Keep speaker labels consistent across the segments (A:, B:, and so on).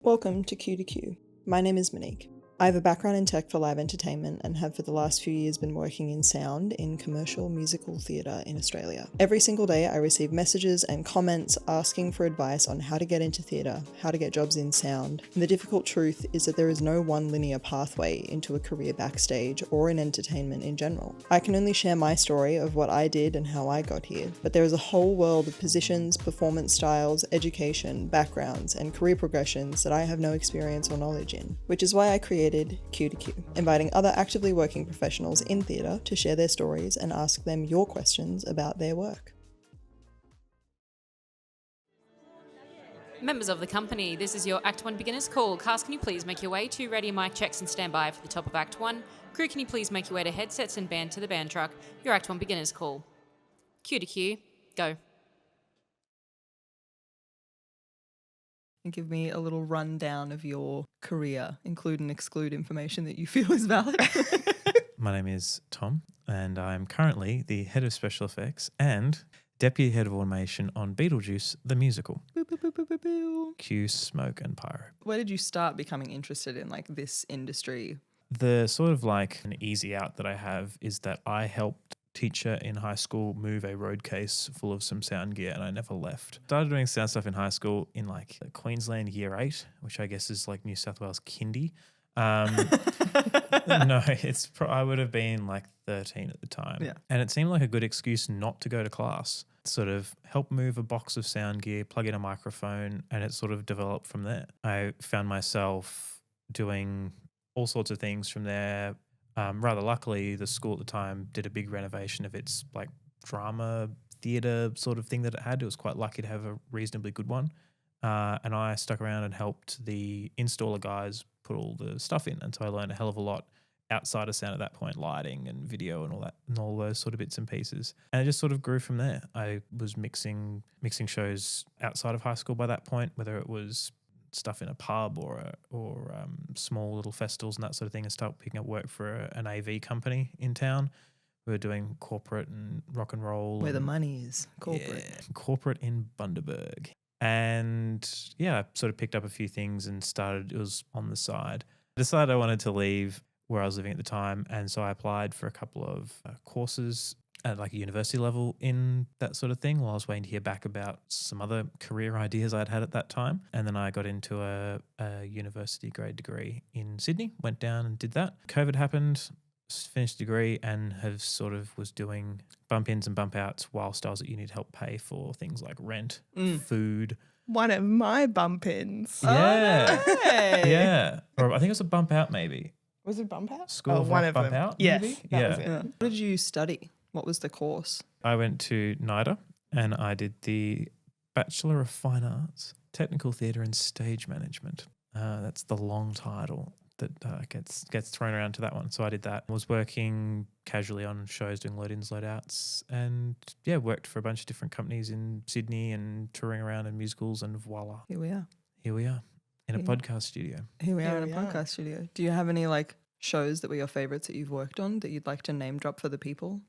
A: Welcome to Q2Q. My name is Monique. I have a background in tech for live entertainment and have for the last few years been working in sound in commercial musical theatre in Australia. Every single day I receive messages and comments asking for advice on how to get into theatre, how to get jobs in sound, and the difficult truth is that there is no one linear pathway into a career backstage or in entertainment in general. I can only share my story of what I did and how I got here, but there is a whole world of positions, performance styles, education, backgrounds, and career progressions that I have no experience or knowledge in, which is why I created Q2Q, inviting other actively working professionals in theatre to share their stories and ask them your questions about their work.
B: Members of the company, this is your Act 1 beginners call. Cast, can you please make your way to ready mic checks and stand by for the top of Act 1? Crew, can you please make your way to headsets and band to the band truck? Your Act 1 beginners call. Q2Q, go.
A: And give me a little rundown of your career, include and exclude information that you feel is valid.
C: My name is Tom, and I'm currently the head of special effects and deputy head of automation on Beetlejuice, the musical.
A: Boo, boo, boo, boo, boo, boo.
C: Cue smoke and pyro.
A: Where did you start becoming interested in this industry?
C: The sort of an easy out that I have is that I helped teacher in high school move a road case full of some sound gear and I never left. Started doing sound stuff in high school in Queensland year 8, which I guess is New South Wales kindy. No, I would have been 13 at the time.
A: Yeah.
C: And it seemed like a good excuse not to go to class. Sort of help move a box of sound gear, plug in a microphone, and it sort of developed from there. I found myself doing all sorts of things from there. Rather luckily, the school at the time did a big renovation of its drama theatre sort of thing that it had. It was quite lucky to have a reasonably good one. And I stuck around and helped the installer guys put all the stuff in. And so I learned a hell of a lot outside of sound at that point, lighting and video and all that, and all those sort of bits and pieces. And it just sort of grew from there. I was mixing shows outside of high school by that point, whether it was stuff in a pub or small little festivals and that sort of thing, and start picking up work for an AV company in town. We were doing corporate and rock and roll.
A: Where the money is, corporate.
C: Yeah, corporate in Bundaberg. And I sort of picked up a few things and started, it was on the side. I decided I wanted to leave where I was living at the time, and so I applied for a couple of courses at a university level in that sort of thing while I was waiting to hear back about some other career ideas I'd had at that time. And then I got into a university grade degree in Sydney, went down and did that. COVID happened, finished the degree, and have sort of was doing bump ins and bump outs whilst I was at uni to help pay for things like rent, food.
D: One of my bump ins.
C: Yeah.
A: Oh, no way.
C: Yeah. Or I think it was a bump out maybe.
D: Was it bump out?
C: School of
D: one
C: Rock
D: of
C: Bump
D: them.
C: Out,
D: Yes,
C: maybe?
D: that
C: Yeah.
D: was it.
A: What did you study? What was the course?
C: I went to NIDA and I did the Bachelor of Fine Arts, Technical Theatre and Stage Management. That's the long title that gets thrown around to that one. So I did that. I was working casually on shows, doing load-ins, load-outs, and worked for a bunch of different companies in Sydney and touring around in musicals, and voila.
A: Here we are.
C: Here we are in a podcast studio.
A: Here we
D: Here
A: are in a
D: we are.
A: podcast studio. Do you have any shows that were your favourites that you've worked on that you'd like to name drop for the people?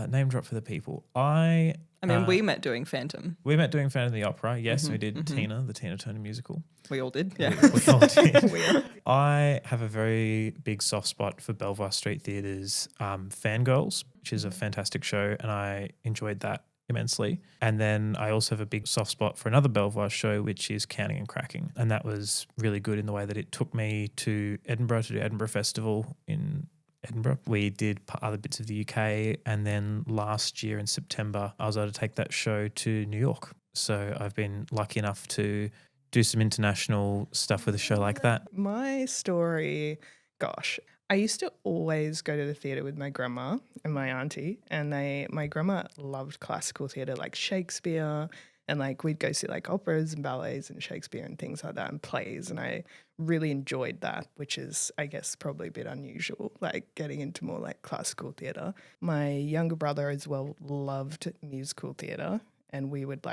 C: Name drop for the people.
A: I mean, we met doing Phantom.
C: We met doing Phantom of the Opera. Yes, we did
A: mhm.
C: the Tina Turner musical.
A: We all did. Yeah.
C: We all did.
A: We are.
C: I have a very big soft spot for Belvoir Street Theatre's Fangirls, which is a fantastic show, and I enjoyed that immensely. And then I also have a big soft spot for another Belvoir show, which is Counting and Cracking, and that was really good in the way that it took me to Edinburgh to do Edinburgh Festival in Edinburgh. We did other bits of the UK, and then last year in September, I was able to take that show to New York. So I've been lucky enough to do some international stuff with a show like that.
D: My story, gosh, I used to always go to the theatre with my grandma and my auntie, and my grandma loved classical theatre like Shakespeare, and we'd go see operas and ballets and Shakespeare and things like that, and plays, and I really enjoyed that, which is, I guess, probably a bit unusual, getting into more classical theatre. My younger brother as well loved musical theatre, and we would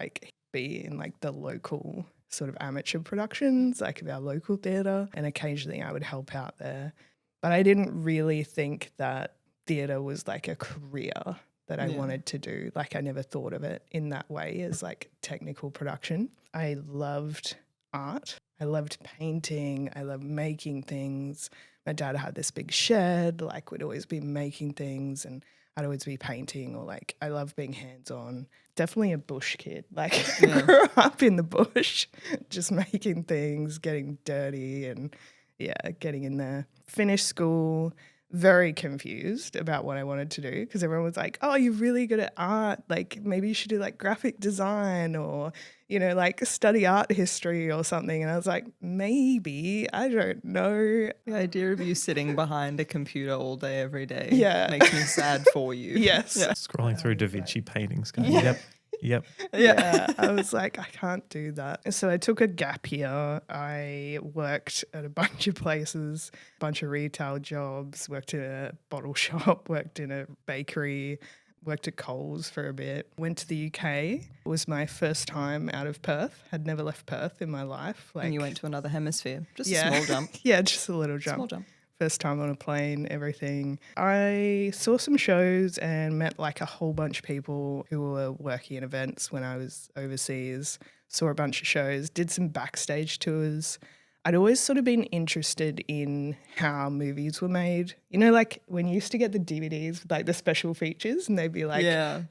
D: be in the local sort of amateur productions, of our local theatre, and occasionally I would help out there. But I didn't really think that theatre was a career that I wanted to do. I never thought of it in that way as technical production. I loved art. I loved painting. I loved making things. My dad had this big shed, like we'd always be making things and I'd always be painting or like I love being hands-on. Definitely a bush kid. Like grew up in the bush, just making things, getting dirty and getting in there. Finished school, very confused about what I wanted to do because everyone was like, oh, you're really good at art. Like maybe you should do like graphic design or, you know, like study art history or something. And I was like, maybe, I don't know.
A: The idea of you sitting behind a computer all day, every day
D: makes
A: me sad for you.
D: Yes.
A: Yeah.
C: Scrolling through Da Vinci paintings going, yep.
D: Yeah, I was like, I can't do that. So I took a gap year. I worked at a bunch of places, a bunch of retail jobs, worked in a bottle shop, worked in a bakery, worked at Coles for a bit, went to the UK. It was my first time out of Perth. Had never left Perth in my life.
A: And you went to another hemisphere. Just a
D: Yeah.
A: small jump.
D: Yeah, just a little jump.
A: Small jump.
D: First time on a plane, everything. I saw some shows and met like a whole bunch of people who were working in events when I was overseas. Saw a bunch of shows, did some backstage tours. I'd always sort of been interested in how movies were made. You know, like when you used to get the DVDs with like the special features and they'd be like,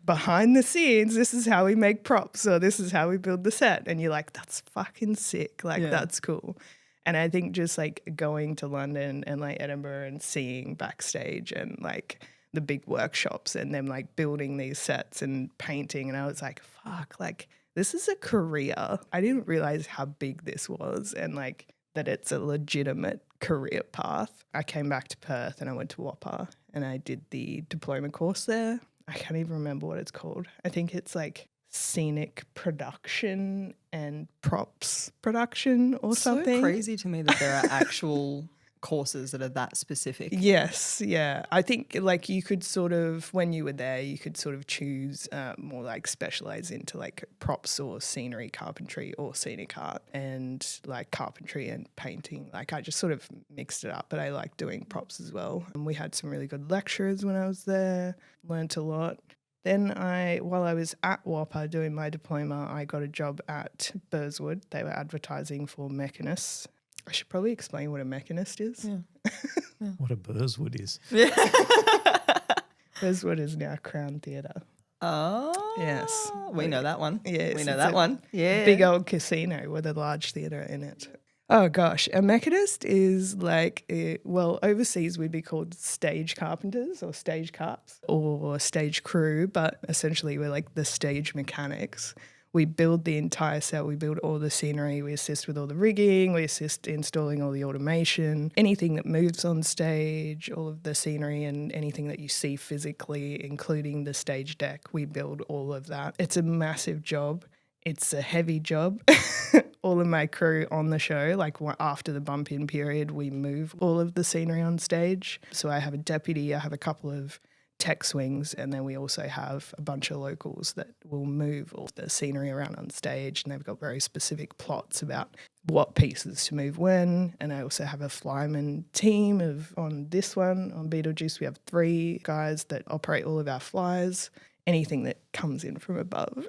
D: behind the scenes, this is how we make props or this is how we build the set. And you're like, that's fucking sick. Like, that's cool. And I think just like going to London and like Edinburgh and seeing backstage and like the big workshops and them like building these sets and painting. And I was like, fuck, like this is a career. I didn't realize how big this was and like that it's a legitimate career path. I came back to Perth and I went to WAPA and I did the diploma course there. I can't even remember what it's called. I think it's like scenic production and props production or something.
A: So crazy to me that there are actual courses that are that specific.
D: Yes, yeah. I think like you could sort of, when you were there, you could sort of choose more like specialize into like props or scenery carpentry or scenic art and like carpentry and painting. Like I just sort of mixed it up, but I like doing props as well. And we had some really good lecturers when I was there, learnt a lot. Then while I was at WAPA doing my diploma, I got a job at Burswood. They were advertising for Mechanists. I should probably explain what a Mechanist is.
A: Yeah.
C: What a Burswood is.
D: Burswood is now Crown Theatre.
A: Oh.
D: Yes.
A: We know that one.
D: Yes.
A: We know that one. Yeah.
D: Big old casino with a large theatre in it. Oh, gosh. A Mechanist is like, overseas we'd be called stage carpenters or stage carps or stage crew, but essentially we're like the stage mechanics. We build the entire set. We build all the scenery. We assist with all the rigging. We assist installing all the automation, anything that moves on stage, all of the scenery and anything that you see physically, including the stage deck. We build all of that. It's a massive job. It's a heavy job. All of my crew on the show, like after the bump in period, we move all of the scenery on stage. So I have a deputy, I have a couple of tech swings, and then we also have a bunch of locals that will move all the scenery around on stage, and they've got very specific plots about what pieces to move when. And I also have a flyman team on this one, on Beetlejuice, we have 3 guys that operate all of our flyers, anything that comes in from above.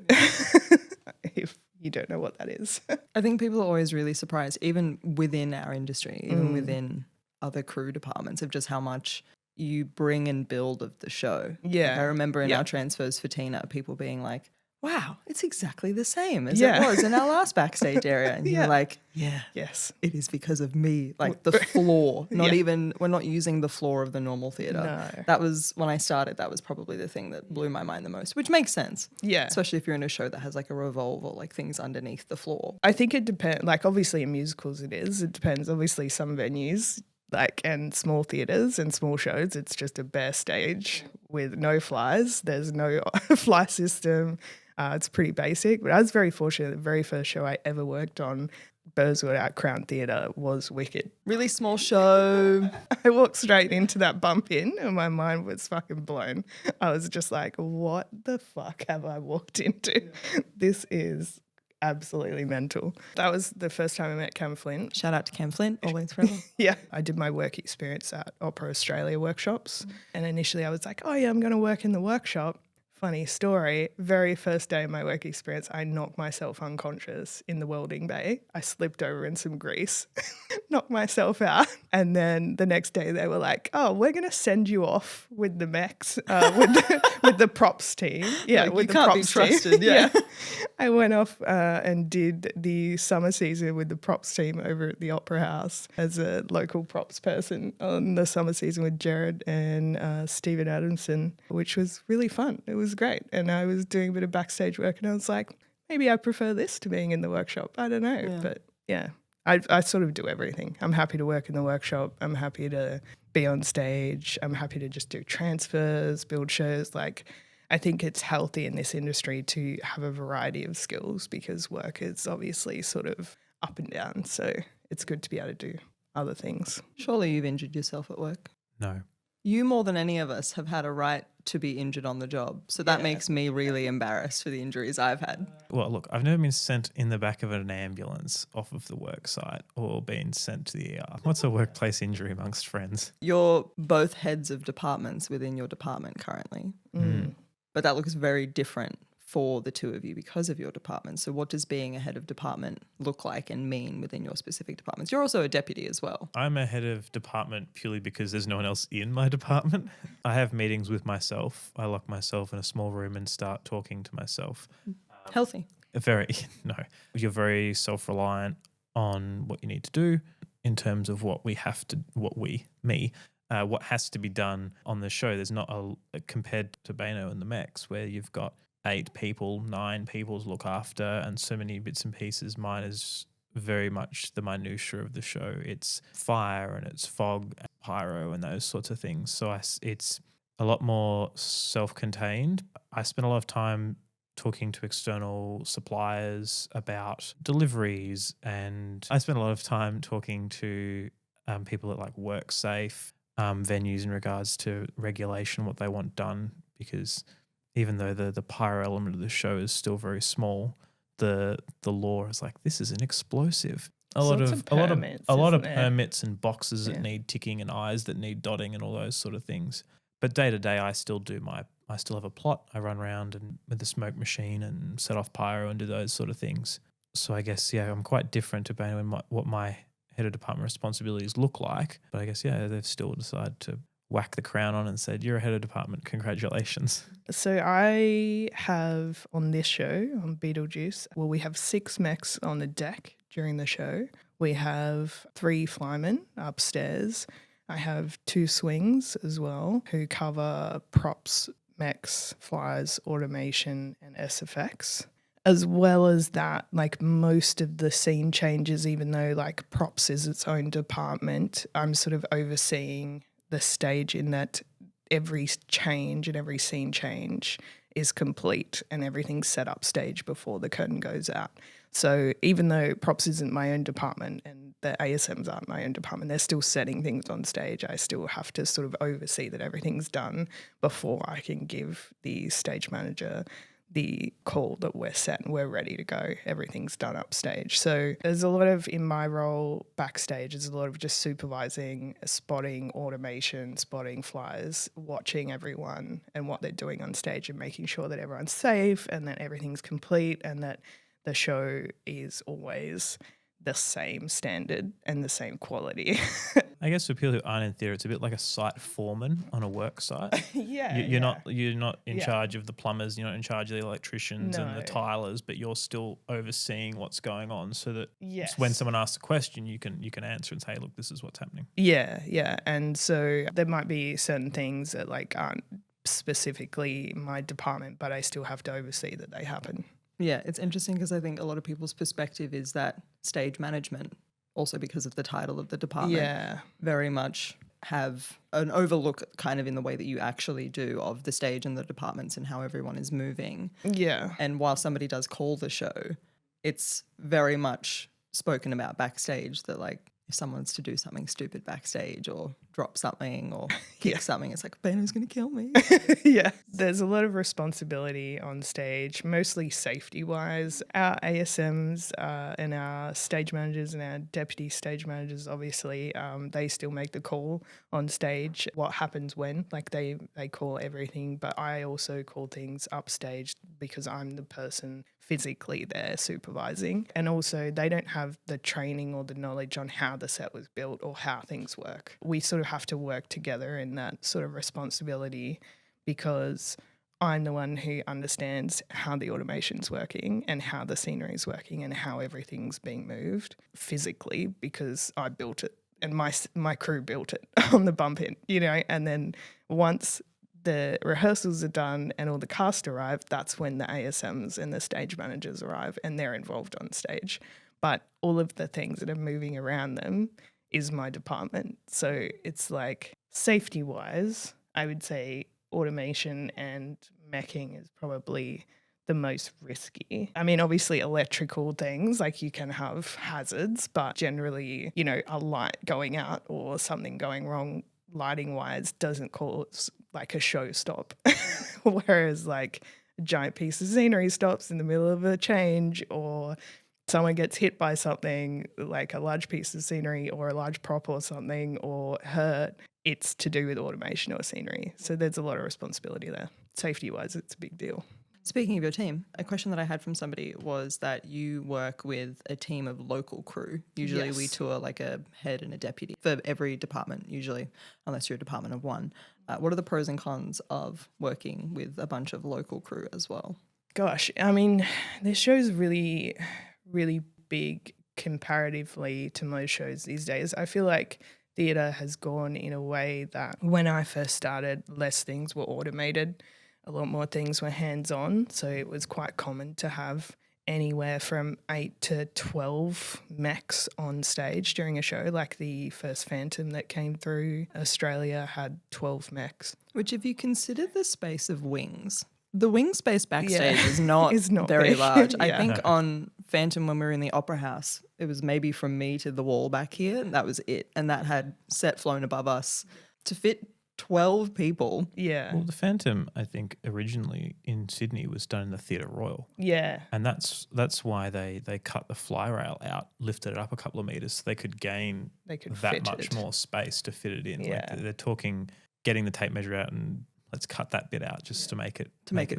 D: If you don't know what that is.
A: I think people are always really surprised, even within our industry, even within other crew departments, of just how much you bring and build of the show.
D: Yeah.
A: Like I remember in our transfers for Tina, people being like, wow, it's exactly the same as it was in our last backstage area. And you're like, yes, it is because of me. Like the floor, we're not using the floor of the normal theatre.
D: No.
A: That was, when I started, that was probably the thing that blew my mind the most, which makes sense.
D: Yeah.
A: Especially if you're in a show that has like a revolve or like things underneath the floor.
D: I think it depends, like obviously in musicals it is. It depends, obviously some venues, like, and small theatres and small shows, it's just a bare stage with no flies. There's no fly system. It's pretty basic, but I was very fortunate. The very first show I ever worked on, Burswood at Crown Theatre, was wicked.
A: Really small show.
D: I walked straight into that bump in and my mind was fucking blown. I was just like, what the fuck have I walked into? This is absolutely mental. That was the first time I met Cam Flint.
A: Shout out to Cam Flint, always forever.
D: Yeah. I did my work experience at Opera Australia workshops. And initially I was like, oh yeah, I'm going to work in the workshop. Funny story. Very first day of my work experience, I knocked myself unconscious in the welding bay. I slipped over in some grease, knocked myself out. And then the next day they were like, oh, we're going to send you off with the mechs, with the props team. Yeah,
A: Like,
D: with
A: you
D: the
A: can't be
D: props team.
A: trusted, yeah.
D: I went off and did the summer season with the props team over at the Opera House as a local props person on the summer season with Jared and Stephen Adamson, which was really fun. It was great. And I was doing a bit of backstage work and I was like, maybe I prefer this to being in the workshop. I don't know.
A: Yeah.
D: But yeah, I sort of do everything. I'm happy to work in the workshop. I'm happy to be on stage. I'm happy to just do transfers, build shows. Like, I think it's healthy in this industry to have a variety of skills because work is obviously sort of up and down. So it's good to be able to do other things.
A: Surely you've injured yourself at work.
C: No.
A: You more than any of us have had a right to be injured on the job. So that makes me really embarrassed for the injuries I've had.
C: Well, look, I've never been sent in the back of an ambulance off of the work site or been sent to the ER. What's a workplace injury amongst friends?
A: You're both heads of departments within your department currently. But that looks very different for the two of you because of your department. So what does being a head of department look like and mean within your specific departments? You're also a deputy as well.
C: I'm a head of department purely because there's no one else in my department. I have meetings with myself. I lock myself in a small room and start talking to myself.
A: Healthy.
C: No. You're very self-reliant on what you need to do in terms of what has to be done on the show. There's not compared to Baino and the Mechs where you've got 8 people, 9 people to look after and so many bits and pieces. Mine is very much the minutiae of the show. It's fire and it's fog, and pyro and those sorts of things. So it's a lot more self-contained. I spend a lot of time talking to external suppliers about deliveries, and I spend a lot of time talking to people that like WorkSafe, venues in regards to regulation, what they want done, because even though the pyro element of the show is still very small, the law is like, this is an explosive. A lot of permits and boxes that need ticking and I's that need dotting and all those sort of things. But day to day, I still have a plot. I run around and with the smoke machine and set off pyro and do those sort of things. So I guess, I'm quite different to Baino in what my head of department responsibilities look like. But I guess, they've still decided to whack the crown on and said, you're a head of department, congratulations.
D: So I have on this show, on Beetlejuice, we have 6 mechs on the deck during the show. We have 3 flymen upstairs. I have 2 swings as well who cover props, mechs, flyers, automation and SFX. As well as that, like most of the scene changes, even though like props is its own department, I'm sort of overseeing the stage in that every change and every scene change is complete and everything's set up stage before the curtain goes out. So even though props isn't my own department and the ASMs aren't my own department, they're still setting things on stage. I still have to sort of oversee that everything's done before I can give the stage manager the call that we're set and we're ready to go. Everything's done upstage. So there's a lot of, in my role backstage, there's a lot of just supervising, spotting automation, spotting flyers, watching everyone and what they're doing on stage and making sure that everyone's safe and that everything's complete and that the show is always the same standard and the same quality.
C: I guess for people who aren't in theatre, it's a bit like a site foreman on a work site. You're not in charge of the plumbers, you're not in charge of the electricians and the tilers, but you're still overseeing what's going on so that when someone asks a question, you can answer and say, look, this is what's happening. Yeah.
D: And so there might be certain things that like aren't specifically my department, but I still have to oversee that they happen.
A: Yeah, it's interesting because I think a lot of people's perspective is that stage management, also because of the title of the department, very much have an overlook kind of in the way that you actually do of the stage and the departments and how everyone is moving.
D: Yeah.
A: And while somebody does call the show, it's very much spoken about backstage that like if someone's to do something stupid backstage or drop something or kick something, it's like, Baino's going to kill me.
D: Yeah. There's a lot of responsibility on stage, mostly safety-wise. Our ASMs and our stage managers and our deputy stage managers, obviously, they still make the call on stage, what happens when. Like they call everything, but I also call things upstage because I'm the person physically there supervising. And also they don't have the training or the knowledge on how the set was built or how things work. We sort of have to work together in that sort of responsibility because I'm the one who understands how the automation's working and how the scenery is working and how everything's being moved physically because I built it and my crew built it on the bump in, you know, and then once the rehearsals are done and all the cast arrive, that's when the ASMs and the stage managers arrive and they're involved on stage. But all of the things that are moving around them is my department. So it's like safety-wise, I would say automation and meching is probably the most risky. I mean, obviously electrical things, like you can have hazards, but generally, you know, a light going out or something going wrong lighting-wise doesn't cause like a show stop. Whereas like a giant piece of scenery stops in the middle of a change or someone gets hit by something like a large piece of scenery or a large prop or something or hurt, it's to do with automation or scenery. So there's a lot of responsibility there. Safety-wise, it's a big deal.
A: Speaking of your team, a question that I had from somebody was that you work with a team of local crew. Usually we tour like a head and a deputy for every department, usually, unless you're a department of one. What are the pros and cons of working with a bunch of local crew as well?
D: Gosh, I mean, this show's really, really big comparatively to most shows these days. I feel like theatre has gone in a way that when I first started, less things were automated. A lot more things were hands-on, so it was quite common to have anywhere from 8 to 12 mechs on stage during a show. Like the first Phantom that came through Australia had 12 mechs.
A: Which if you consider the space of wings, the wing space backstage is not very
D: big.
A: large. I
D: Yeah.
A: think on Phantom when we were in the Opera House, it was maybe from me to the wall back here, and that was it. And that had set flown above us to fit 12 people.
D: Yeah.
C: Well, the Phantom, I think, originally in Sydney was done in the Theatre Royal.
D: Yeah.
C: And that's why they cut the fly rail out, lifted it up a couple of metres so they could gain that
D: fit
C: much
D: it.
C: more space to fit it in.
D: Yeah.
C: Like they're talking getting the tape measure out and let's cut that bit out just to make it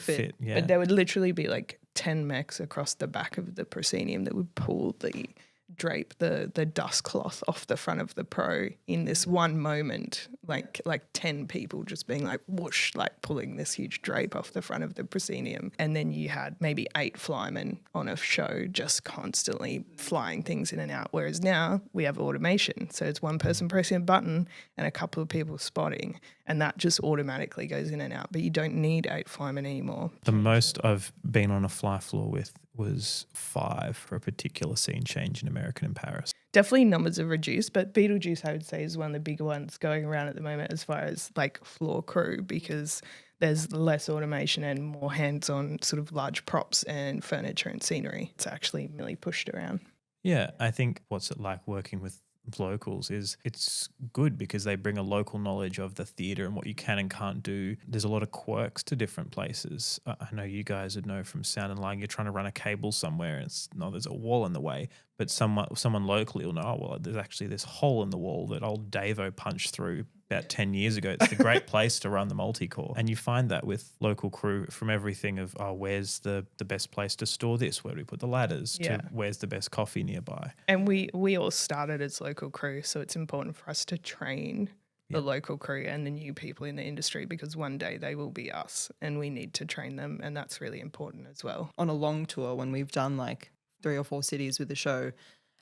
C: fit. Yeah.
D: But there would literally be like 10 mechs across the back of the proscenium that would pull the drape, the dust cloth off the front of the pro in this one moment, like 10 people just being like whoosh, like pulling this huge drape off the front of the proscenium. And then you had maybe 8 flymen on a show just constantly flying things in and out. Whereas now we have automation. So it's one person pressing a button and a couple of people spotting. And that just automatically goes in and out. But you don't need 8 flymen anymore.
C: The most I've been on a fly floor with was 5 for a particular scene change in American in Paris.
D: Definitely numbers have reduced, but Beetlejuice, I would say, is one of the bigger ones going around at the moment as far as like floor crew, because there's less automation and more hands-on sort of large props and furniture and scenery. It's actually really pushed around.
C: Yeah, I think what's it like working with locals is it's good because they bring a local knowledge of the theatre and what you can and can't do. There's a lot of quirks to different places. I know you guys would know from sound and lighting, you're trying to run a cable somewhere and there's a wall in the way, but someone locally will know, oh, well, there's actually this hole in the wall that old Davo punched through about 10 years ago. It's a great place to run the multi-core. And you find that with local crew from everything of, oh, where's the best place to store this? Where do we put the ladders?
D: Yeah.
C: To where's the best coffee nearby?
D: And we all started as local crew, so it's important for us to train the local crew and the new people in the industry, because one day they will be us and we need to train them, and that's really important as well.
A: On a long tour, when we've done like 3 or 4 cities with the show,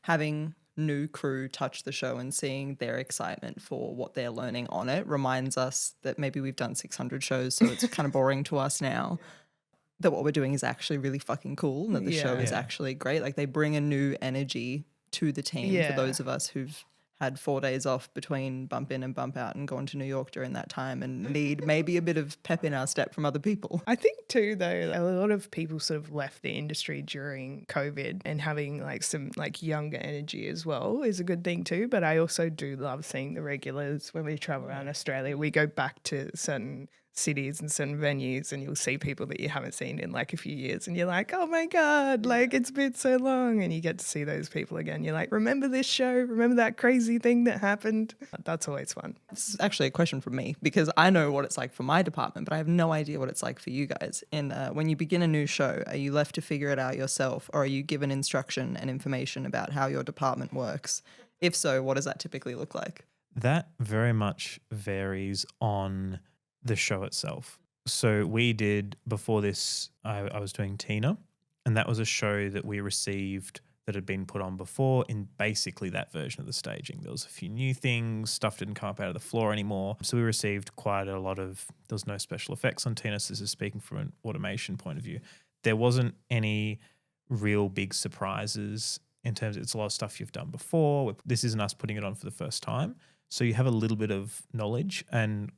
A: having new crew touch the show and seeing their excitement for what they're learning on it reminds us that maybe we've done 600 shows, so it's kind of boring to us now, that what we're doing is actually really fucking cool and that the show is actually great. Like they bring a new energy to the team for those of us who've had 4 days off between bump in and bump out and gone to New York during that time and need maybe a bit of pep in our step from other people.
D: I think too, though, a lot of people sort of left the industry during COVID, and having like some like younger energy as well is a good thing too. But I also do love seeing the regulars when we travel around Australia. We go back to certain cities and certain venues, and you'll see people that you haven't seen in like a few years, and you're like, oh my God, like it's been so long, and you get to see those people again. You're like, remember this show? Remember that crazy thing that happened? That's always fun.
A: This is actually a question from me because I know what it's like for my department, but I have no idea what it's like for you guys. And when you begin a new show, are you left to figure it out yourself, or are you given instruction and information about how your department works? If so, what does that typically look like?
C: That very much varies on the show itself. So we did, before this, I was doing Tina, and that was a show that we received that had been put on before in basically that version of the staging. There was a few new things, stuff didn't come up out of the floor anymore. So we received quite a lot of, there was no special effects on Tina, so this is speaking from an automation point of view. There wasn't any real big surprises in terms of, it's a lot of stuff you've done before. This isn't us putting it on for the first time. So you have a little bit of knowledge, and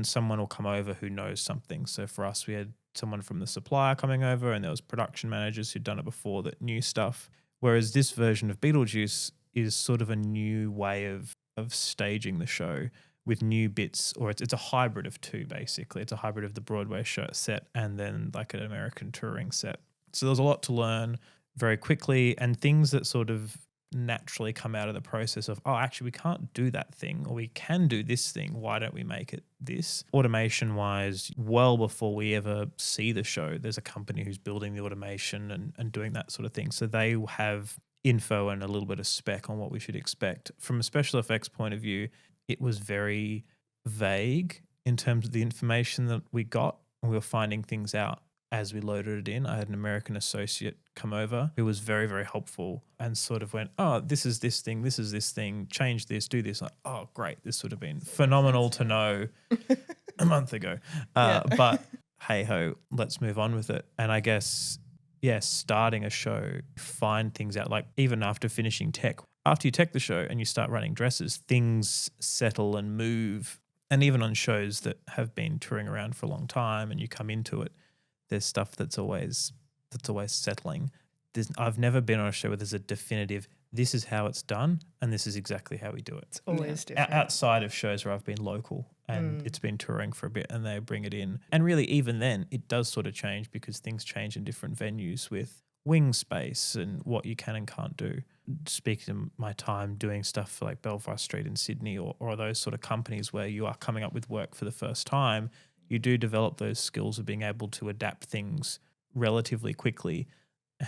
C: someone will come over who knows something. So for us, we had someone from the supplier coming over, and there was production managers who'd done it before that knew stuff. Whereas this version of Beetlejuice is sort of a new way of staging the show with new bits, or it's a hybrid of two, basically. It's a hybrid of the Broadway show set and then like an American touring set. So there's a lot to learn very quickly, and things that sort of naturally come out of the process of, oh, actually we can't do that thing, or we can do this thing, why don't we make it this? Automation wise, well before we ever see the show, there's a company who's building the automation and doing that sort of thing. So they have info and a little bit of spec on what we should expect. From a special effects point of view, it was very vague in terms of the information that we got, and we were finding things out as we loaded it in. I had an American associate come over who was very, very helpful and sort of went, oh, this is this thing, change this, do this. Like, oh, great. This would have been phenomenal to know a month ago. But hey ho, let's move on with it. And I guess, starting a show, find things out, like even after finishing tech. After you tech the show and you start running dresses, things settle and move. And even on shows that have been touring around for a long time and you come into it, there's stuff that's always settling. I've never been on a show where there's a definitive, this is how it's done and this is exactly how we do it.
D: It's always different.
C: Outside of shows where I've been local and it's been touring for a bit and they bring it in. And really even then it does sort of change because things change in different venues with wing space and what you can and can't do. Speaking of my time doing stuff for like Belfast Street in Sydney or those sort of companies where you are coming up with work for the first time, you do develop those skills of being able to adapt things relatively quickly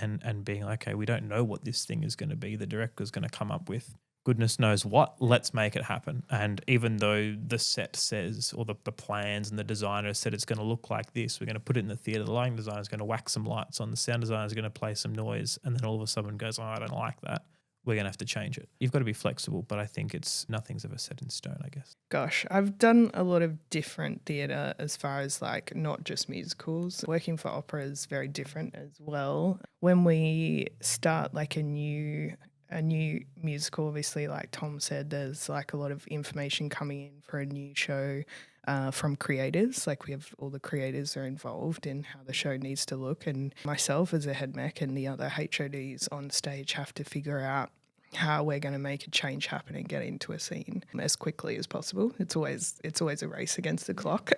C: and being like, okay, we don't know what this thing is going to be. The director's going to come up with goodness knows what, let's make it happen. And even though the set says, or the plans and the designer said it's going to look like this, we're going to put it in the theatre, the lighting designer is going to whack some lights on, the sound designer is going to play some noise, and then all of a sudden goes, oh, I don't like that. We're going to have to change it. You've got to be flexible, but I think nothing's ever set in stone, I guess.
D: Gosh, I've done a lot of different theatre as far as like not just musicals. Working for opera is very different as well. When we start like a new musical, obviously, like Tom said, there's like a lot of information coming in for a new show from creators. Like we have all the creators are involved in how the show needs to look, and myself as a head mech and the other HODs on stage have to figure out how we're going to make a change happen and get into a scene as quickly as possible. It's always a race against the clock.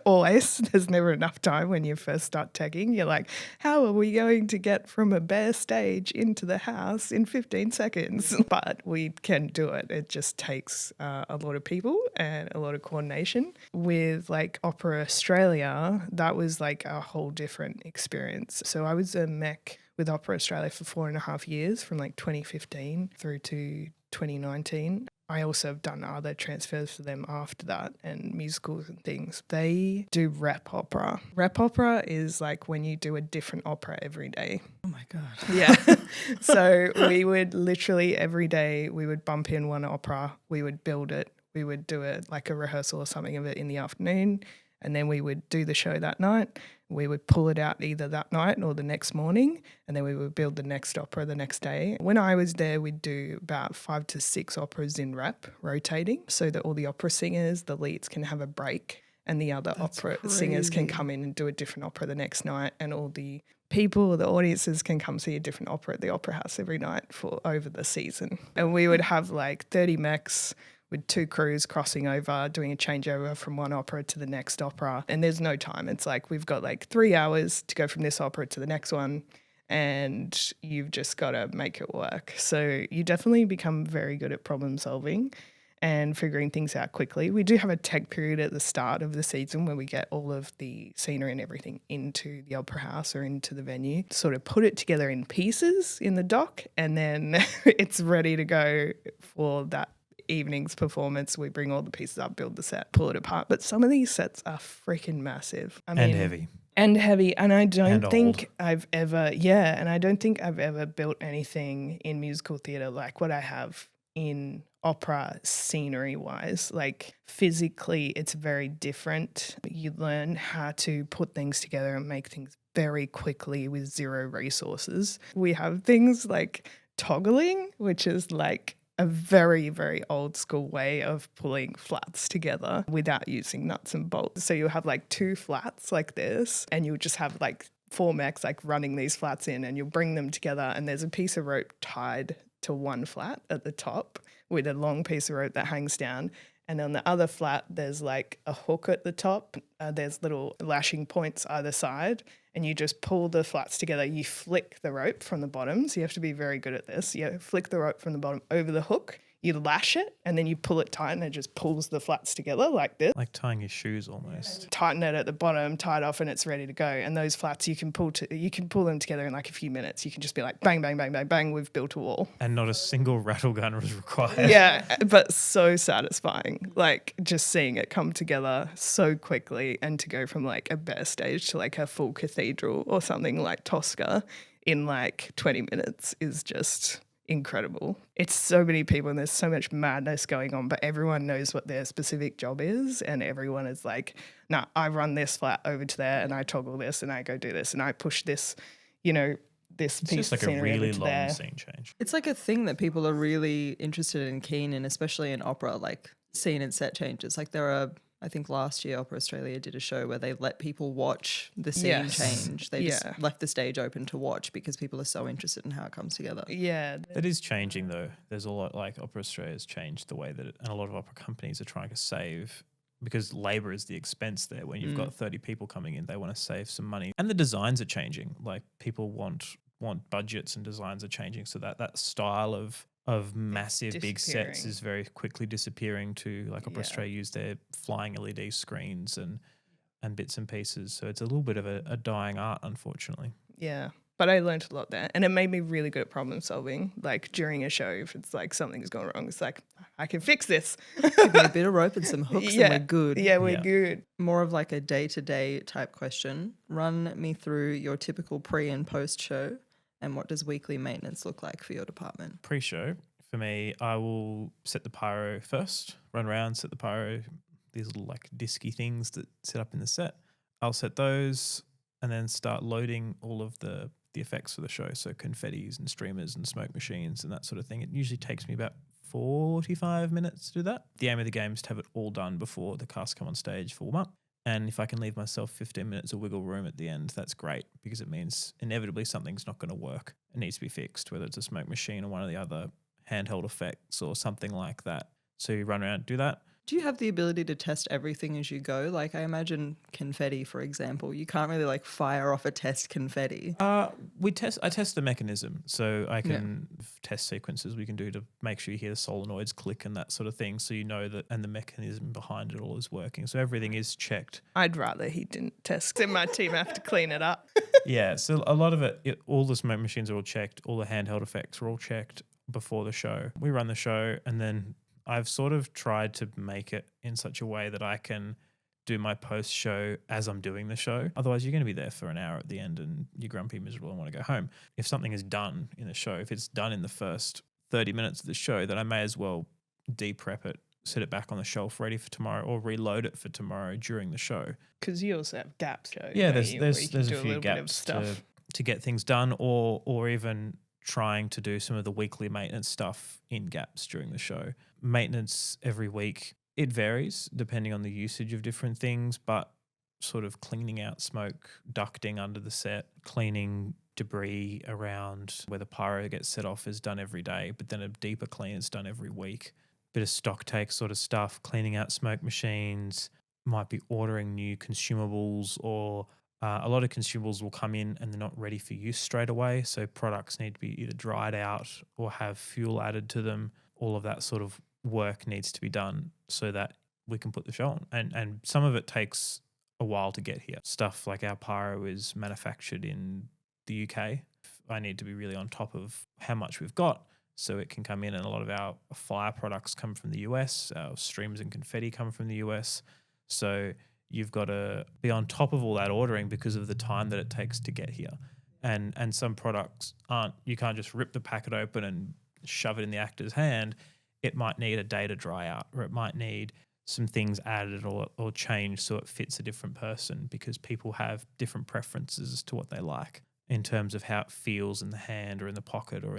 D: Always. There's never enough time when you first start tagging. You're like, how are we going to get from a bare stage into the house in 15 seconds? But we can do it. It just takes a lot of people and a lot of coordination. With like Opera Australia, that was like a whole different experience. So I was a mech with Opera Australia for 4.5 years, from like 2015 through to 2019. I also have done other transfers for them after that and musicals and things. They do rep opera. Rep opera is like when you do a different opera every day.
A: Oh my God.
D: Yeah. So we would literally every day we would bump in one opera, we would build it, we would do it like a rehearsal or something of it in the afternoon, and then we would do the show that night. We would pull it out either that night or the next morning, and then we would build the next opera the next day. When I was there, we'd do about 5 to 6 operas in rep, rotating, so that all the opera singers, the leads, can have a break, and the other opera singers can come in and do a different opera the next night, and all the people, the audiences can come see a different opera at the Opera House every night for over the season. And we would have like 30 mechs with 2 crews crossing over, doing a changeover from one opera to the next opera. And there's no time. It's like we've got like 3 hours to go from this opera to the next one, and you've just got to make it work. So you definitely become very good at problem solving and figuring things out quickly. We do have a tech period at the start of the season where we get all of the scenery and everything into the Opera House or into the venue, sort of put it together in pieces in the dock, and then it's ready to go for that evening's performance. We bring all the pieces up, build the set, pull it apart. But some of these sets are freaking massive.
C: And heavy.
D: And heavy. And I don't
C: And
D: think
C: old.
D: I've ever built anything in musical theatre like what I have in opera scenery wise. Like physically, it's very different. You learn how to put things together and make things very quickly with 0 resources. We have things like toggling, which is like a very, very old school way of pulling flats together without using nuts and bolts. So you'll have like 2 flats like this, and you'll just have like 4 mechs like running these flats in, and you'll bring them together, and there's a piece of rope tied to one flat at the top with a long piece of rope that hangs down. And on the other flat, there's like a hook at the top. There's little lashing points either side, and you just pull the flats together. You flick the rope from the bottom. So you have to be very good at this. You flick the rope from the bottom over the hook. You lash it, and then you pull it tight, and it just pulls the flats together like this.
C: Like tying your shoes almost.
D: Tighten it at the bottom, tie it off, and it's ready to go. And those flats you can pull them together in like a few minutes. You can just be like bang, bang, bang, bang, bang. We've built a wall.
C: And not a single rattle gun was required.
D: Yeah, but so satisfying. Like just seeing it come together so quickly, and to go from like a bare stage to like a full cathedral or something like Tosca in like 20 minutes is just incredible. It's so many people and there's so much madness going on, but everyone knows what their specific job is, and everyone is like, nah, I run this flat over to there, and I toggle this, and I go do this, and I push this, this
C: It's
D: piece
C: just like
D: of
C: a
D: scenery
C: really
D: over to
C: long
D: there.
C: scene change.
A: It's like a thing that people are really interested and keen in, especially in opera, like scene and set changes. Like there are, I think last year Opera Australia did a show where they let people watch the scene
D: Yes.
A: change. They just left the stage open to watch because people are so interested in how it comes together.
D: Yeah.
C: That is changing though. There's a lot, like Opera Australia has changed the way that and a lot of opera companies are trying to save, because labour is the expense there. When you've got 30 people coming in, they want to save some money. And the designs are changing. Like people want budgets, and designs are changing, so that style of massive big sets is very quickly disappearing to, like Opera Australia use their flying LED screens and bits and pieces. So it's a little bit of a dying art, unfortunately.
D: Yeah. But I learned a lot there, and it made me really good at problem solving. Like during a show, if it's like something's gone wrong, it's like, I can fix this.
A: Give me a bit of rope and some hooks and we're good.
D: Yeah, we're good.
A: More of like a day-to-day type question. Run me through your typical pre and post show, and what does weekly maintenance look like for your department?
C: Pre-show, for me, I will set the pyro first, run around, set the pyro, these little like disky things that sit up in the set. I'll set those and then start loading all of the effects for the show. So confettis and streamers and smoke machines and that sort of thing. It usually takes me about 45 minutes to do that. The aim of the game is to have it all done before the cast come on stage for warm up. And if I can leave myself 15 minutes of wiggle room at the end, that's great, because it means inevitably something's not going to work. It needs to be fixed, whether it's a smoke machine or one of the other handheld effects or something like that. So you run around, do that.
A: Do you have the ability to test everything as you go? Like I imagine confetti, for example, you can't really like fire off a test confetti.
C: I test the mechanism, so I can test sequences we can do to make sure you hear the solenoids click and that sort of thing, so you know that, and the mechanism behind it all is working. So everything is checked.
D: I'd rather he didn't test. Then my team have to clean it up.
C: Yeah, so a lot of it, all the smoke machines are all checked, all the handheld effects are all checked before the show. We run the show, and then I've sort of tried to make it in such a way that I can do my post-show as I'm doing the show. Otherwise, you're going to be there for an hour at the end and you're grumpy, miserable, and want to go home. If something is done in the show, if it's done in the first 30 minutes of the show, then I may as well de-prep it set it back on the shelf ready for tomorrow or reload it for tomorrow during the show.
D: Because you also have gaps, show.
C: Yeah,
D: don't you, where you can
C: there's a
D: do
C: few
D: little bit of
C: gaps
D: stuff.
C: to get things done, or even trying to do some of the weekly maintenance stuff in gaps during the show. Maintenance every week, it varies depending on the usage of different things, but sort of cleaning out smoke, ducting under the set, cleaning debris around where the pyro gets set off is done every day, but then a deeper clean is done every week. Bit of stock take sort of stuff, cleaning out smoke machines, might be ordering new consumables, or a lot of consumables will come in and they're not ready for use straight away. So products need to be either dried out or have fuel added to them. All of that sort of work needs to be done so that we can put the show on. And some of it takes a while to get here. Stuff like our pyro is manufactured in the UK. I need to be really on top of how much we've got so it can come in, and a lot of our fire products come from the US. Our streams and confetti come from the US. So you've got to be on top of all that ordering because of the time that it takes to get here. And some products aren't, you can't just rip the packet open and shove it in the actor's hand. It might need a day to dry out, or it might need some things added or changed so it fits a different person, because people have different preferences as to what they like in terms of how it feels in the hand or in the pocket or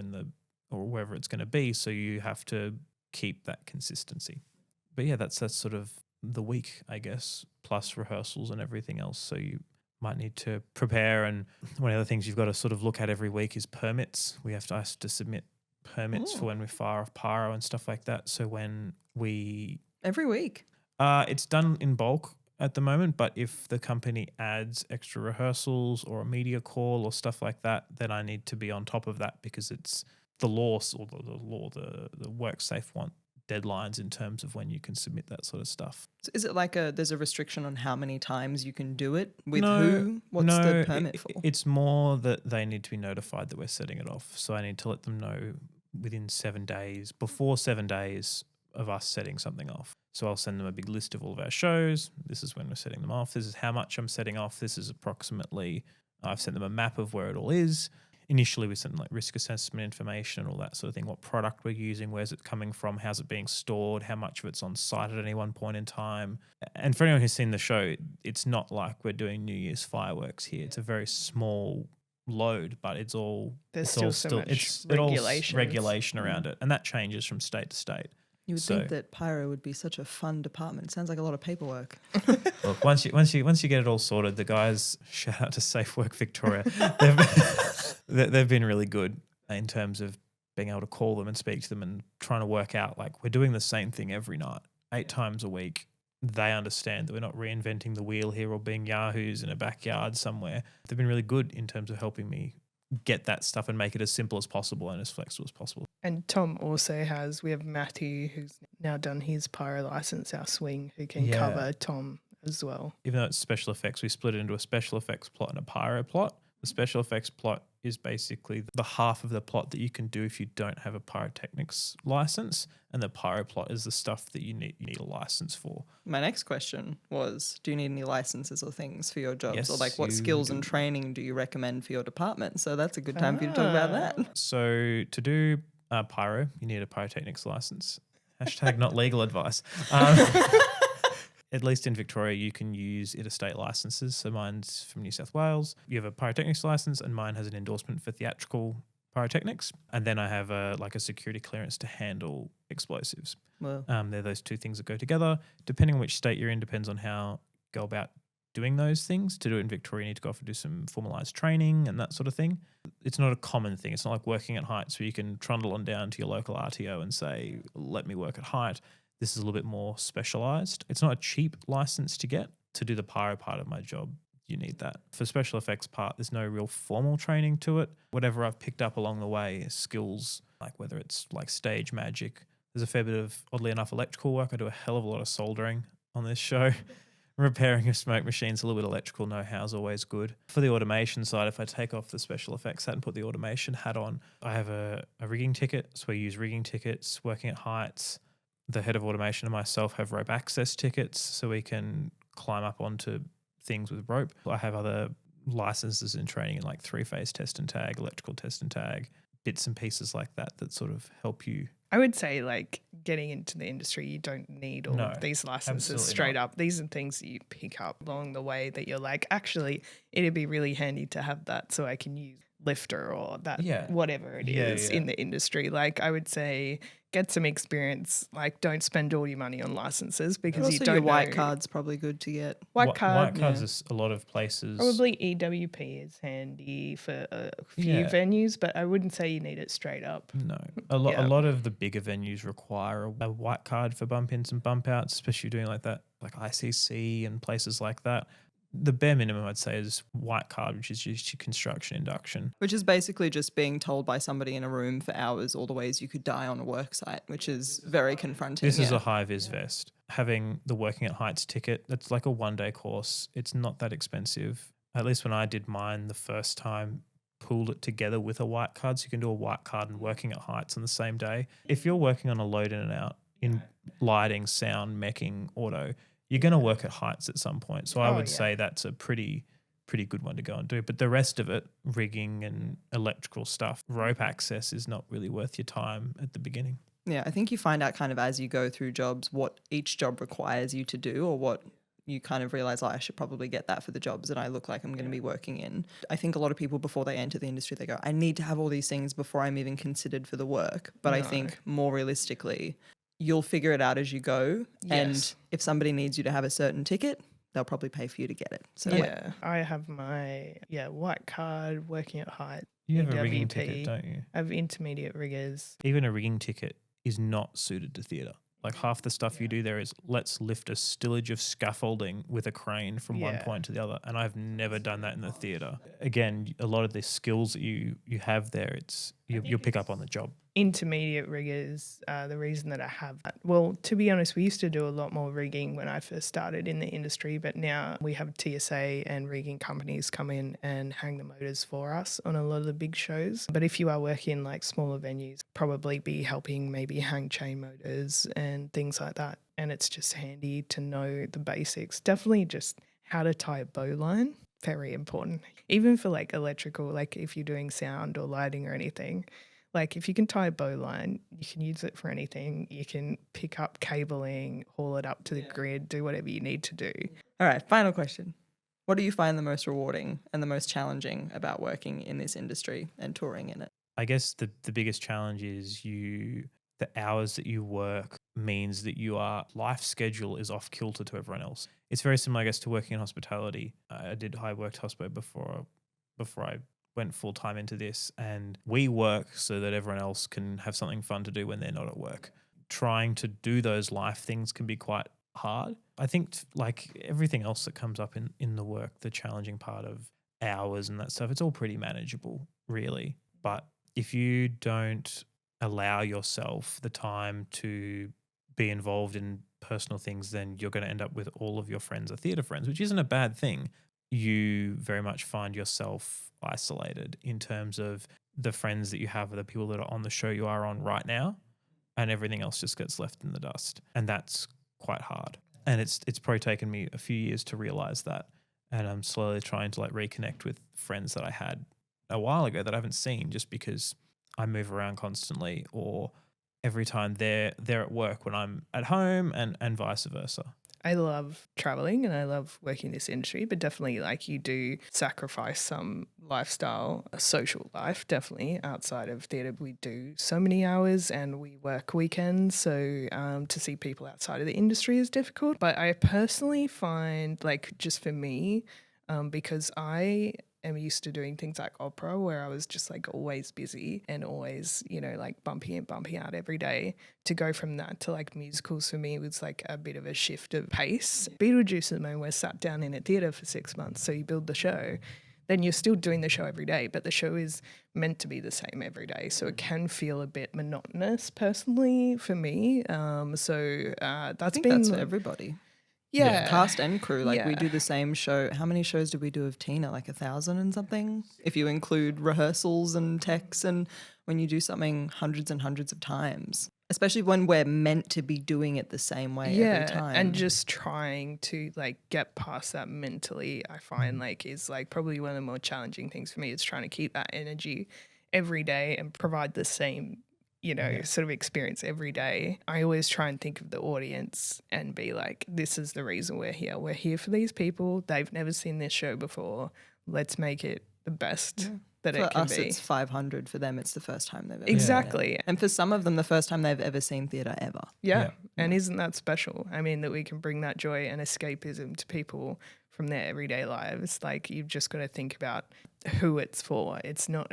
C: or wherever it's going to be. So you have to keep that consistency. But yeah, that's sort of the week, I guess, plus rehearsals and everything else. So you might need to prepare. And one of the things you've got to sort of look at every week is permits. We have to submit permits for when we fire off pyro and stuff like that. So when we...
A: Every week?
C: It's done in bulk at the moment, but if the company adds extra rehearsals or a media call or stuff like that, then I need to be on top of that, because it's the law, or the WorkSafe want deadlines in terms of when you can submit that sort of stuff.
A: So is it like there's a restriction on how many times you can do it with
C: No,
A: who? What's the permit for?
C: It's more that they need to be notified that we're setting it off. So I need to let them know within 7 days, before 7 days of us setting something off. So I'll send them a big list of all of our shows. This is when we're setting them off. This is how much I'm setting off. This is approximately, I've sent them a map of where it all is. Initially, we sent them like risk assessment information and all that sort of thing, what product we're using, where's it coming from, how's it being stored, how much of it's on site at any one point in time. And for anyone who's seen the show, it's not like we're doing New Year's fireworks here. It's a very small load, but it's all regulation around it, and that changes from state to state.
A: You would think that pyro would be such a fun department. It sounds like a lot of paperwork.
C: Look, once you get it all sorted, the guys, shout out to Safe Work Victoria, they've been really good in terms of being able to call them and speak to them and trying to work out, like, we're doing the same thing every night, 8 times a week. They understand that we're not reinventing the wheel here or being yahoos in a backyard somewhere. They've been really good in terms of helping me get that stuff and make it as simple as possible and as flexible as possible.
D: And Tom also we have Matty, who's now done his pyro license, our swing, who can cover Tom as well. Even
C: though it's special effects, we split it into a special effects plot and a pyro plot. The special effects plot is basically the half of the plot that you can do if you don't have a pyrotechnics license, and the pyro plot is the stuff that you need a license for.
A: My next question was, do you need any licenses or things for your jobs?
C: Yes,
A: or like what skills and training do you recommend for your department? So that's a good time for you to talk about that.
C: So to do pyro, you need a pyrotechnics license. Hashtag not legal advice. At least in Victoria, you can use interstate licenses. So mine's from New South Wales. You have a pyrotechnics license, and mine has an endorsement for theatrical pyrotechnics. And then I have a security clearance to handle explosives.
A: Well,
C: they're those two things that go together. Depending on which state you're in, depends on how you go about doing those things. To do it in Victoria, you need to go off and do some formalised training and that sort of thing. It's not a common thing. It's not like working at heights where you can trundle on down to your local RTO and say, let me work at height. This is a little bit more specialised. It's not a cheap license to get. To do the pyro part of my job, you need that. For special effects part, there's no real formal training to it. Whatever I've picked up along the way, skills, like whether it's like stage magic. There's a fair bit of, oddly enough, electrical work. I do a hell of a lot of soldering on this show. Repairing of smoke machines, a little bit of electrical know-how is always good. For the automation side, if I take off the special effects hat and put the automation hat on, I have a rigging ticket. So we use rigging tickets, working at heights. The head of automation and myself have rope access tickets, so we can climb up onto things with rope. I have other licenses and training in like 3-phase test and tag, electrical test and tag, bits and pieces like that sort of help you
D: I would say like getting into the industry, you don't need all
C: No,
D: of these licenses
C: absolutely
D: straight
C: not.
D: up. These are things that you pick up along the way that you're like, actually, it'd be really handy to have that so I can use lifter or that
C: Yeah.
D: whatever it is in the industry. Like I would say get some experience. Like don't spend all your money on licenses because
A: Also,
D: you don't
A: your white
D: know.
A: card's probably good to get.
D: White card.
C: White cards is a lot of places.
D: Probably EWP is handy for a few
C: Yeah.
D: venues, but I wouldn't say you need it straight up.
C: No, a lot of the bigger venues require a white card for bump ins and bump outs, especially doing like that, like ICC and places like that. The bare minimum I'd say is white card, which is just your construction induction.
A: Which is basically just being told by somebody in a room for hours all the ways you could die on a work site, which is very confronting.
C: This is a high vis vest. Having the working at heights ticket, that's like a 1-day course. It's not that expensive. At least when I did mine the first time, pooled it together with a white card. So you can do a white card and working at heights on the same day. If you're working on a load in and out in lighting, sound, meching, auto, you're going to work at heights at some point. So I would say that's a pretty good one to go and do. But the rest of it, rigging and electrical stuff, rope access is not really worth your time at the beginning.
A: Yeah, I think you find out kind of as you go through jobs what each job requires you to do or what you kind of realize, I should probably get that for the jobs that I look like I'm going to be working in. I think a lot of people before they enter the industry, they go, I need to have all these things before I'm even considered for the work. But I think more realistically, you'll figure it out as you go.
D: Yes.
A: And if somebody needs you to have a certain ticket, they'll probably pay for you to get it. So
D: I have my white card, working at height.
C: You have a
D: EWP.
C: rigging ticket, don't you?
D: I have intermediate riggers.
C: Even a rigging ticket is not suited to theatre. Like half the stuff you do there is let's lift a stillage of scaffolding with a crane from one point to the other. And I've never done that in the theatre. Again, a lot of the skills that you have there, it's you'll pick up on the job.
D: Intermediate riggers, the reason that I have that, well, to be honest, we used to do a lot more rigging when I first started in the industry, but now we have TSA and rigging companies come in and hang the motors for us on a lot of the big shows. But if you are working like smaller venues, probably be helping maybe hang chain motors and things like that. And it's just handy to know the basics. Definitely just how to tie a bow line. Very important. Even for like electrical, like if you're doing sound or lighting or anything, like if you can tie a bow line, you can use it for anything. You can pick up cabling, haul it up to the grid, do whatever you need to do.
A: All right, final question. What do you find the most rewarding and the most challenging about working in this industry and touring in it?
C: I guess the biggest challenge is the hours that you work means that your life schedule is off kilter to everyone else. It's very similar, I guess, to working in hospitality. I worked hospo before I went full time into this, and we work so that everyone else can have something fun to do when they're not at work. Trying to do those life things can be quite hard. I think like everything else that comes up in the work, the challenging part of hours and that stuff, it's all pretty manageable, really. But if you don't allow yourself the time to be involved in personal things, then you're going to end up with all of your friends are theatre friends, which isn't a bad thing. You very much find yourself isolated in terms of the friends that you have are the people that are on the show you are on right now, and everything else just gets left in the dust. And that's quite hard. And it's probably taken me a few years to realize that. And I'm slowly trying to like reconnect with friends that I had a while ago that I haven't seen just because I move around constantly, or every time they're at work when I'm at home, and vice versa.
D: I love traveling and I love working in this industry, but definitely like you do sacrifice some lifestyle, social life, definitely outside of theatre. We do so many hours and we work weekends. So to see people outside of the industry is difficult. But I personally find like just for me, because I am used to doing things like opera where I was just like always busy and always, like bumping in, bumping out every day. To go from that to like musicals for me was like a bit of a shift of pace. Beetlejuice at the moment, we're sat down in a theatre for 6 months. So you build the show, then you're still doing the show every day, but the show is meant to be the same every day. So it can feel a bit monotonous personally for me. That's
A: That's for everybody.
D: Yeah.
A: Cast and crew. Like we do the same show. How many shows did we do of Tina? Like 1,000 and something? If you include rehearsals and techs, and when you do something hundreds and hundreds of times. Especially when we're meant to be doing it the same way every time.
D: And just trying to like get past that mentally, I find like is like probably one of the more challenging things for me is trying to keep that energy every day and provide the same sort of experience every day, I always try and think of the audience and be like, this is the reason we're here. We're here for these people. They've never seen this show before. Let's make it the best that it can
A: For us,
D: be.
A: it's 500. For them, it's the first time they've ever
D: Exactly.
A: seen it. And for some of them, the first time they've ever seen theatre ever.
D: Yeah. And isn't that special? I mean, that we can bring that joy and escapism to people from their everyday lives. Like, you've just got to think about who it's for. It's not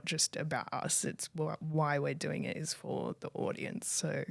D: just about us. It's why we're doing it is for the audience. So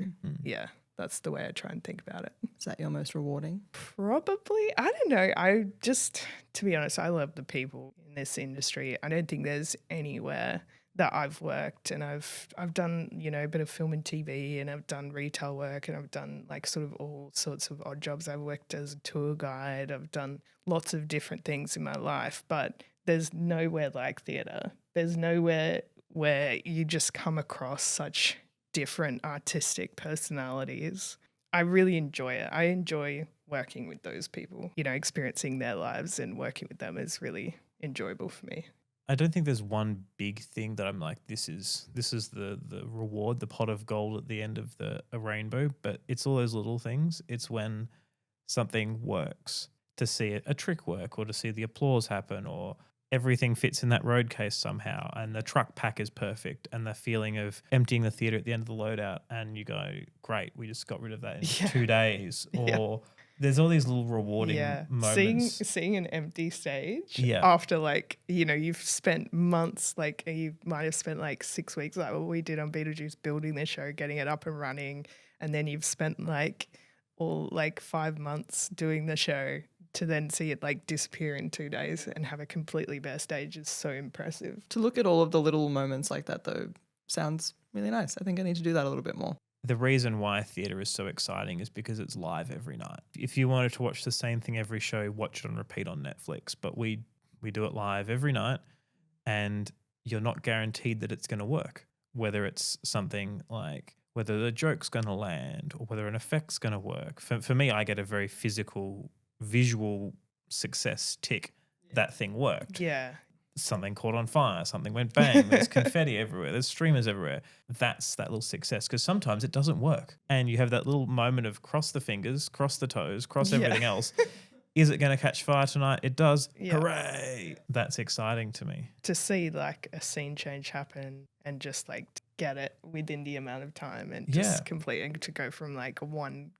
D: yeah, that's the way I try and think about it.
A: Is that your most rewarding?
D: Probably. I don't know. To be honest, I love the people in this industry. I don't think there's anywhere that I've worked, and I've done, a bit of film and TV, and I've done retail work, and I've done like sort of all sorts of odd jobs. I've worked as a tour guide. I've done lots of different things in my life, but there's nowhere like theatre. There's nowhere where you just come across such different artistic personalities. I really enjoy it. I enjoy working with those people. Experiencing their lives and working with them is really enjoyable for me.
C: I don't think there's one big thing that I'm like, this is the reward, the pot of gold at the end of a rainbow, but it's all those little things. It's when something works, to see a trick work, or to see the applause happen, or everything fits in that road case somehow, and the truck pack is perfect, and the feeling of emptying the theatre at the end of the loadout and you go, great, we just got rid of that in 2 days. Or there's all these little rewarding moments.
D: Seeing an empty stage
C: after
D: you've spent months, like you might have spent like 6 weeks, like what we did on Beetlejuice, building the show, getting it up and running, and then you've spent like 5 months doing the show, to then see it like disappear in 2 days and have a completely bare stage is so impressive.
A: To look at all of the little moments like that, though, sounds really nice. I think I need to do that a little bit more.
C: The reason why theatre is so exciting is because it's live every night. If you wanted to watch the same thing every show, watch it on repeat on Netflix. But we do it live every night, and you're not guaranteed that it's going to work. Whether it's something like whether the joke's going to land or whether an effect's going to work. For me, I get a very physical, visual success tick. That thing worked.
D: Yeah.
C: Something caught on fire, something went bang, there's confetti everywhere, there's streamers everywhere. That's that little success, because sometimes it doesn't work. And you have that little moment of cross the fingers, cross the toes, cross everything else. Is it going to catch fire tonight? It does. Yeah. Hooray. That's exciting to me.
D: To see like a scene change happen and just like get it within the amount of time and just completely to go from like one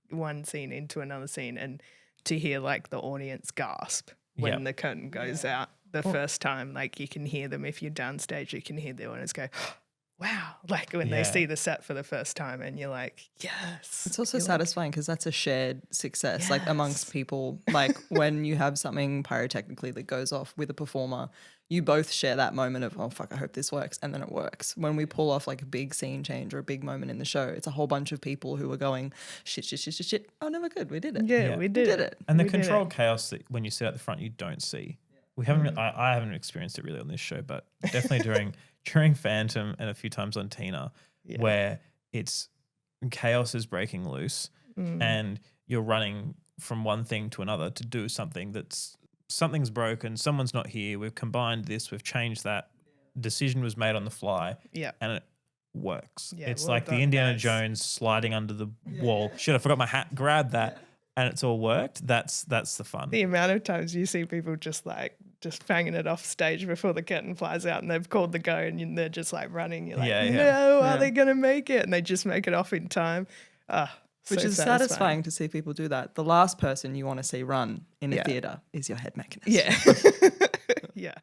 D: scene into another scene, and to hear like the audience gasp when the curtain goes out the first time. Like you can hear them, if you're downstage, you can hear the audience go, wow, like when they see the set for the first time, and you're like, yes.
A: It's also satisfying because that's a shared success, like amongst people. Like when you have something pyrotechnically that goes off with a performer, you both share that moment of, oh, fuck, I hope this works. And then it works. When we pull off like a big scene change or a big moment in the show, it's a whole bunch of people who are going, shit. Oh, no, we're good. We did it.
D: Yeah, we did it.
C: And the controlled chaos that when you sit at the front, you don't see. We haven't. I haven't experienced it really on this show, but definitely during Phantom and a few times on Tina, where it's chaos is breaking loose, and you're running from one thing to another to do something something's broken, someone's not here, we've combined this, we've changed that, decision was made on the fly, and it works. It's like the Indiana Jones sliding under the wall. Shit, I forgot my hat, grab that. And it's all worked. That's the fun.
D: The amount of times you see people just banging it off stage before the curtain flies out, and they've called the go, and they're just like running. You're like, are they going to make it? And they just make it off in time.
A: Which is satisfying to see people do that. The last person you want to see run in a theatre is your head mechanist.
D: Yeah. Yeah.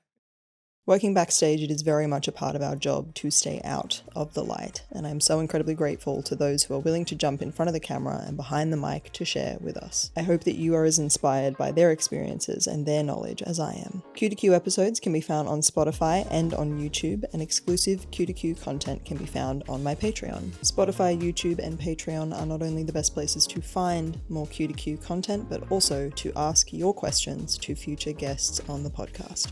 A: Working backstage, it is very much a part of our job to stay out of the light, and I'm so incredibly grateful to those who are willing to jump in front of the camera and behind the mic to share with us. I hope that you are as inspired by their experiences and their knowledge as I am. Q2Q episodes can be found on Spotify and on YouTube, and exclusive Q2Q content can be found on my Patreon. Spotify, YouTube, and Patreon are not only the best places to find more Q2Q content, but also to ask your questions to future guests on the podcast.